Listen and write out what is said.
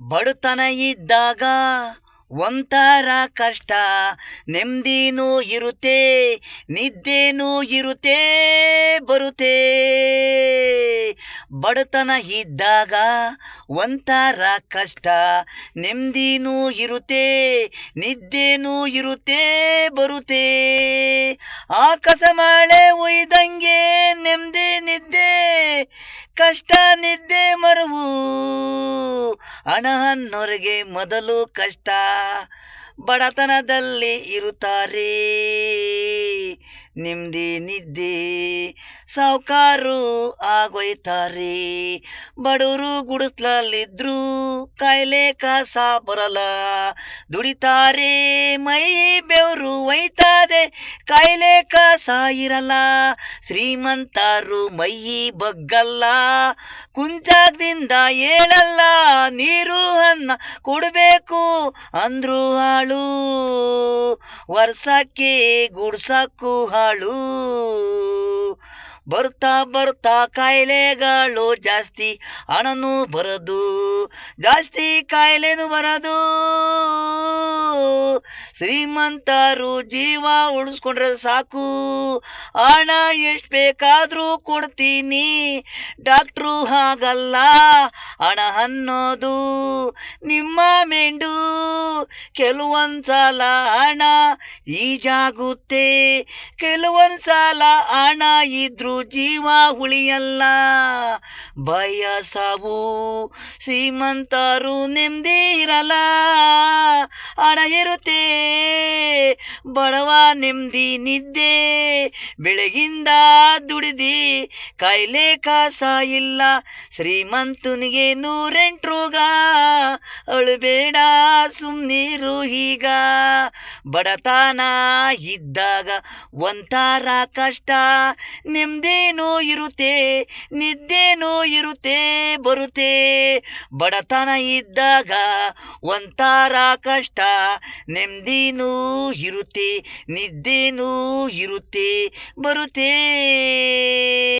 ಬಡತನ ಇದ್ದಾಗ ಒಂಥರ ಕಷ್ಟ, ನೆಮ್ಮದಿನೂ ಇರುತ್ತೆ, ನಿದ್ದೆನೂ ಇರುತ್ತೆ ಬರುತ್ತೆ. ಬಡತನ ಇದ್ದಾಗ ಒಂಥರ ಕಷ್ಟ, ನೆಮ್ಮದಿನೂ ಇರುತ್ತೆ, ನಿದ್ದೆನೂ ಇರುತ್ತೆ ಬರುತ್ತೆ. ಆಕಾಶ ಮಳೆ ಒಯ್ದಂಗೆ ನೆಮ್ಮದಿ ನಿದ್ದೆ, ಕಷ್ಟ ನಿದ್ದೆ ಮರವು. ಹಣ ಅನ್ನೋರಿಗೆ ಮೊದಲು ಕಷ್ಟ, ಬಡತನದಲ್ಲಿ ಇರುತ್ತಾರೆ. ನೆಮ್ಮದಿ ನಿದ್ದೆ ಸಾವುಕಾರು ಆಗೋಯ್ತಾರೆ. ಬಡವರು ಗುಡಿಸ್ಲಲ್ಲಿದ್ರು ಕಾಯಿಲೆ ಕಾಸ ಬರಲ್ಲ, ದುಡಿತಾರೆ ಮೈ ಬೆವರು ಒಯ್ತದೆ, ಕಾಯಿಲೆ ಕಾಸ ಇರಲ್ಲ. ಶ್ರೀಮಂತರು ಮೈ ಬಗ್ಗಲ್ಲ, ಕುಂಚಾಗದಿಂದ ಹೇಳಲ್ಲ, ನೀರು ಅನ್ನ ಕೊಡಬೇಕು ಅಂದ್ರು ಹಾಳು, ವರ್ಷಕ್ಕೆ ಗುಡ್ಸಕ್ಕೂ ಹಾಳು. ಬರ್ತಾ ಬರ್ತಾ ಕಾಯಿಲೆಗಳು ಜಾಸ್ತಿ, ಹಣನೂ ಬರೋದು ಜಾಸ್ತಿ, ಕಾಯಿಲೆನೂ ಬರೋದು. ಶ್ರೀಮಂತರು ಜೀವ ಉಳಿಸ್ಕೊಂಡ್ರೆ ಸಾಕು, ಹಣ ಎಷ್ಟು ಬೇಕಾದರೂ ಕೊಡ್ತೀನಿ, ಡಾಕ್ಟ್ರು ಹಾಗಲ್ಲ. ಹಣ ಅನ್ನೋದು ನಿಮ್ಮ ಮೆಂಡು, ಕೆಲವೊಂದ್ಸಲ ಹಣ ಈಜಾಗುತ್ತೆ, ಕೆಲವೊಂದ್ಸಲ ಹಣ ಇದ್ರೂ ಜೀವ ಉಳಿಯಲ್ಲ. ಭಯ ಸಾವು, ಶ್ರೀಮಂತರು ನೆಮ್ಮದಿ ಇರಲ್ಲ. ಹಣ ಇರುತ್ತೆ, ಬಡವ ನೆಮ್ಮದಿ ನಿದ್ದೆ, ಬೆಳಗಿಂದ ದುಡಿದಿ ಕಾಯಿಲೆ ಕಾಸ ಇಲ್ಲ. ಶ್ರೀಮಂತನಿಗೆ 108 ರೋಗ, ಅಳುಬೇಡ ಸುಮ್ನಿರು ಈಗ. ಬಡತನ ಇದ್ದಾಗ ಒಂಥರ ಕಷ್ಟ, ನೆಮ್ಮದಿನೂ ಇರುತ್ತೆ, ನಿದ್ದೆನೂ ಇರುತ್ತೆ ಬರುತ್ತೆ. ಬಡತನ ಇದ್ದಾಗ ಒಂಥರ ಕಷ್ಟ, ನೆಮ್ಮದಿನೂ ಇರುತ್ತೆ, ನಿದ್ದೆನೂ ಇರುತ್ತೆ ಬರುತ್ತೆ.